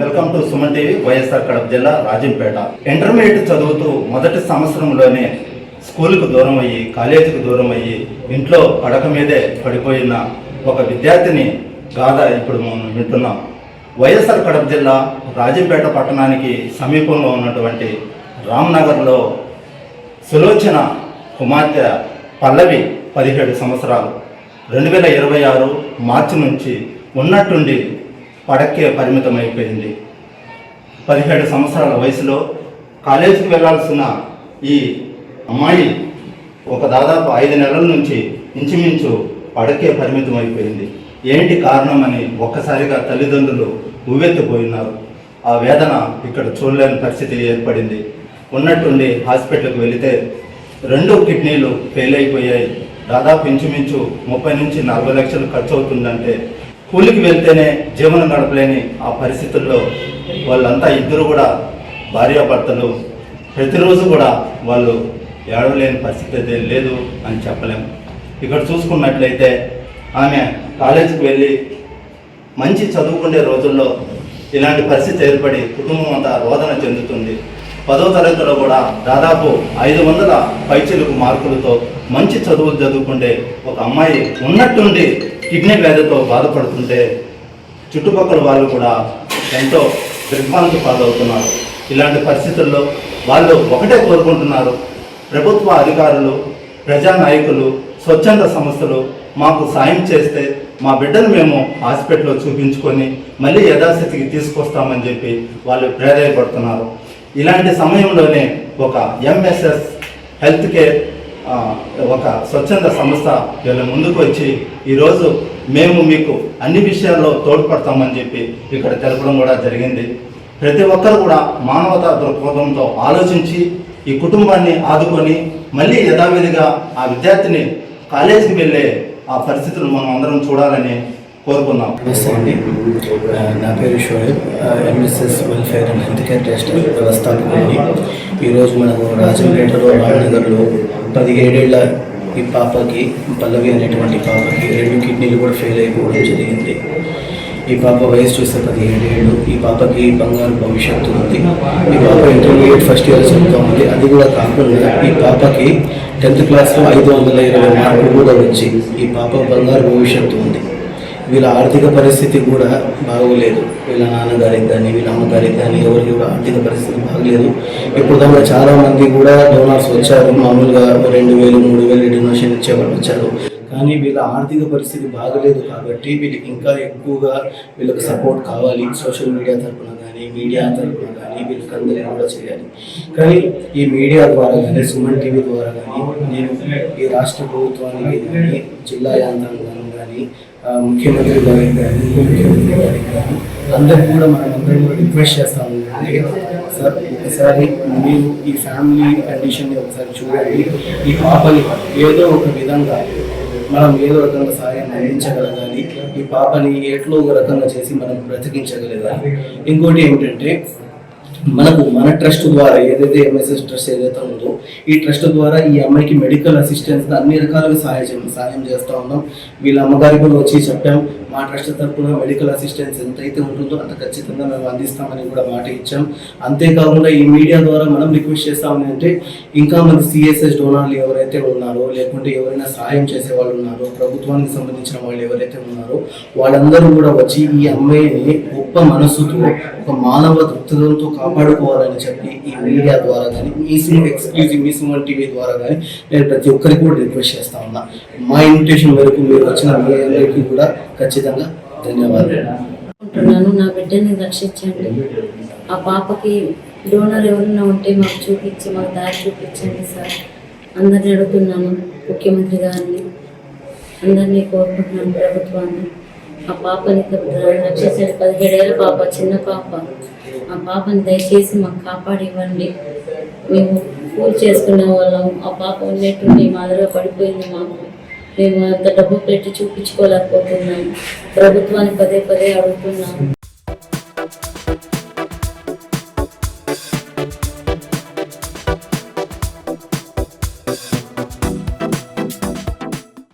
Welcome to Suman TV. YSR Kadapa జిల్లా Rajampet. Intermediate చదువుతూ మొదటి సంవత్సరంలోనే స్కూల్కు దూరం అయ్యి కాలేజీకి దూరం అయ్యి ఇంట్లో పడక మీదే పడిపోయిన ఒక విద్యార్థిని గాథ ఇప్పుడు మనం వింటున్నాం. వైఎస్ఆర్ కడప జిల్లా రాజంపేట పట్టణానికి సమీపంలో ఉన్నటువంటి రామ్నగర్లో సులోచన కుమార్తె పల్లవి 17 సంవత్సరాలు 2026 మార్చి నుంచి ఉన్నట్టుండి పడక్కే పరిమితం అయిపోయింది. 17 సంవత్సరాల వయసులో కాలేజీకి వెళ్లాల్సిన ఈ అమ్మాయి దాదాపు 5 నెలల నుంచి ఇంచుమించు పడక్కే పరిమితం అయిపోయింది. ఏంటి కారణమని ఒక్కసారిగా తల్లిదండ్రులు ఉవ్వెత్తిపోయినారు. ఆ వేదన ఇక్కడ చూడలేని పరిస్థితి ఏర్పడింది. ఉన్నట్టుండి హాస్పిటల్కి వెళితే 2 కిడ్నీలు ఫెయిల్ అయిపోయాయి. దాదాపు ఇంచుమించు 30 నుంచి 40 లక్షలు ఖర్చు అవుతుందంటే కూలికి వెళ్తేనే జీవనం గడపలేని ఆ పరిస్థితుల్లో వాళ్ళంతా ఇద్దరు కూడా భార్యాభర్తలు ప్రతిరోజు కూడా వాళ్ళు ఏడవలేని పరిస్థితి అయితే లేదు అని చెప్పలేము. ఇక్కడ చూసుకున్నట్లయితే ఆమె కాలేజీకి వెళ్ళి మంచి చదువుకునే రోజుల్లో ఇలాంటి పరిస్థితి ఏర్పడి కుటుంబం అంతా రోదన చెందుతుంది. 10వ తరగతిలో కూడా దాదాపు 500 పైచిలుకు మార్కులతో మంచి చదువులు చదువుకుంటే ఒక అమ్మాయి ఉన్నట్టుండి కిడ్నీ వ్యాధితో బాధపడుతుంటే చుట్టుపక్కల వాళ్ళు కూడా ఎంతో దిగ్భ్రాంతి పాలవుతున్నారు. ఇలాంటి పరిస్థితుల్లో వాళ్ళు ఒకటే కోరుకుంటున్నారు, ప్రభుత్వ అధికారులు, ప్రజానాయకులు, స్వచ్ఛంద సంస్థలు మాకు సాయం చేస్తే మా బిడ్డను మేము హాస్పిటల్లో చూపించుకొని మళ్ళీ యథాస్థితికి తీసుకొస్తామని చెప్పి వాళ్ళు ప్రేరేపడుతున్నారు. ఇలాంటి సమయంలోనే ఒక ఎంఎస్ఎస్ హెల్త్ కేర్ ఒక స్వచ్ఛంద సంస్థ వీళ్ళ ముందుకు వచ్చి ఈరోజు మేము మీకు అన్ని విషయాల్లో తోడ్పడతామని చెప్పి ఇక్కడ తెలపడం కూడా జరిగింది. ప్రతి ఒక్కరు కూడా మానవతా దృక్పథంతో ఆలోచించి ఈ కుటుంబాన్ని ఆదుకొని మళ్ళీ యథావిధిగా ఆ విద్యార్థిని కాలేజీకి వెళ్ళే ఆ పరిస్థితులు మనం అందరం చూడాలని కోరుకున్నాం. నా పేరు Shoaib, MSS welfare and health care trust వ్యవస్థాపకుడిని. ఈరోజు మనకు రాజంపేటలో రామనగర్లో 17 ఏళ్ల ఈ పాపకి, పల్లవి అనేటువంటి పాపకి 2 కిడ్నీలు కూడా ఫెయిల్ అయిపోవడం జరిగింది. ఈ పాప వయసు చూస్తే 17 ఏళ్ళు. ఈ పాపకి బంగారు భవిష్యత్తు ఉంది. ఈ పాప ఇంటర్మీడియట్ ఫస్ట్ ఇయర్ చదువుతూ ఉంది. అది కూడా కాకుండా ఈ పాపకి 10th క్లాస్లో 520 మార్కులు కూడా వచ్చి ఈ పాప బంగారు భవిష్యత్తు ఉంది. వీళ్ళ ఆర్థిక పరిస్థితి కూడా బాగోలేదు. వీళ్ళ నాన్నగారికి కానీ వీళ్ళ అమ్మగారికి కానీ ఎవరికి కూడా ఆర్థిక పరిస్థితి బాగలేదు. ఇప్పుడు దాకా చాలామంది కూడా డోనర్స్ వచ్చారు. మామూలుగా 2000, 3000 డొనేషన్ ఇచ్చేవాళ్ళు వచ్చారు. కానీ వీళ్ళ ఆర్థిక పరిస్థితి బాగలేదు కాబట్టి వీళ్ళకి ఇంకా ఎక్కువగా వీళ్ళకి సపోర్ట్ కావాలి. సోషల్ మీడియా తరఫున కానీ మీడియా తరఫున కానీ వీళ్ళకి అందరికీ కూడా చేయాలి. కానీ ఈ మీడియా ద్వారా కానీ సుమన్ టీవీ ద్వారా కానీ నేను ఈ రాష్ట్ర ప్రభుత్వానికి కానీ జిల్లా యంత్రాంగం కానీ ముఖ్యమంత్రి గారికి కానీ ముఖ్యమంత్రి గారికి కానీ అందరికీ కూడా అందరం కూడా రిక్వెస్ట్ చేస్తాము. సార్ ఒకసారి మీరు ఈ ఫ్యామిలీ కండిషన్ని ఒకసారి చూడండి. ఈ పాపని ఏదో ఒక విధంగా మనం ఏదో రకంగా సహాయం అందించగలగాలి. ఈ పాపని ఎట్లో ఒక రకంగా చేసి మనం బ్రతికించగలగాలి. ఇంకోటి ఏమిటంటే మన ట్రస్ట్ ద్వారా ఏదైతే ఎంఎస్ఎస్ ట్రస్ట్ ఏదైతే ఉందో ఈ ట్రస్ట్ ద్వారా ఈ అమ్మాయికి మెడికల్ అసిస్టెన్స్ అన్ని రకాలుగా సాయం చేస్తూ ఉన్నాం. వీళ్ళ అమ్మగారికి కూడా వచ్చి చెప్పాం, మా ట్రస్ట్ తరఫున మెడికల్ అసిస్టెన్స్ ఎంతైతే ఉంటుందో అంత ఖచ్చితంగా మేము అందిస్తామని కూడా మాట ఇచ్చాం. అంతేకాకుండా ఈ మీడియా ద్వారా మనం రిక్వెస్ట్ చేస్తామని అంటే ఇంకా మంది సిఎస్ఎస్ డోనర్లు ఎవరైతే ఉన్నారో లేకుంటే ఎవరైనా సహాయం చేసే వాళ్ళు ఉన్నారో ప్రభుత్వానికి సంబంధించిన వాళ్ళు ఎవరైతే ఉన్నారో వాళ్ళందరూ కూడా వచ్చి ఈ అమ్మాయిని గొప్ప మనసుతో ఒక మానవ దృక్పథంతో కాపాడుకోవాలని చెప్పి ఈ మీడియా ద్వారా కానీ మీ సుమన్ టీవీ ద్వారా కానీ నేను ప్రతి ఒక్కరికి కూడా రిక్వెస్ట్ చేస్తా ఉన్నా. మా ఇన్విటేషన్ వరకు మీరు వచ్చిన మీ అందరికీ కూడా ఖచ్చితంగా ధన్యవాదాలు. నా బిడ్డని రక్షించండి. ఆ పాపకి డోనర్ ఎవరైనా ఉంటే మాకు చూపించి మాకు దారి చూపించండి సార్. అందరిని అడుగుతున్నాను, ముఖ్యమంత్రి గారిని అందరినీ కోరుకుంటున్నాను, ప్రభుత్వాన్ని. ఆ పాపని రక్షించండి. 17 ఏళ్ళ పాప, చిన్న పాప. ఆ పాపని దయచేసి మాకు కాపాడి ఇవ్వండి. మేము పూజ చేసుకునే వాళ్ళం. ఆ పాప ఉన్నట్టుండి మాదిరిగా పడిపోయింది. మేము అంత డబ్బు పెట్టి చూపించుకోలేకపోతున్నాము. ప్రభుత్వాన్ని పదే అడుగుతున్నాము.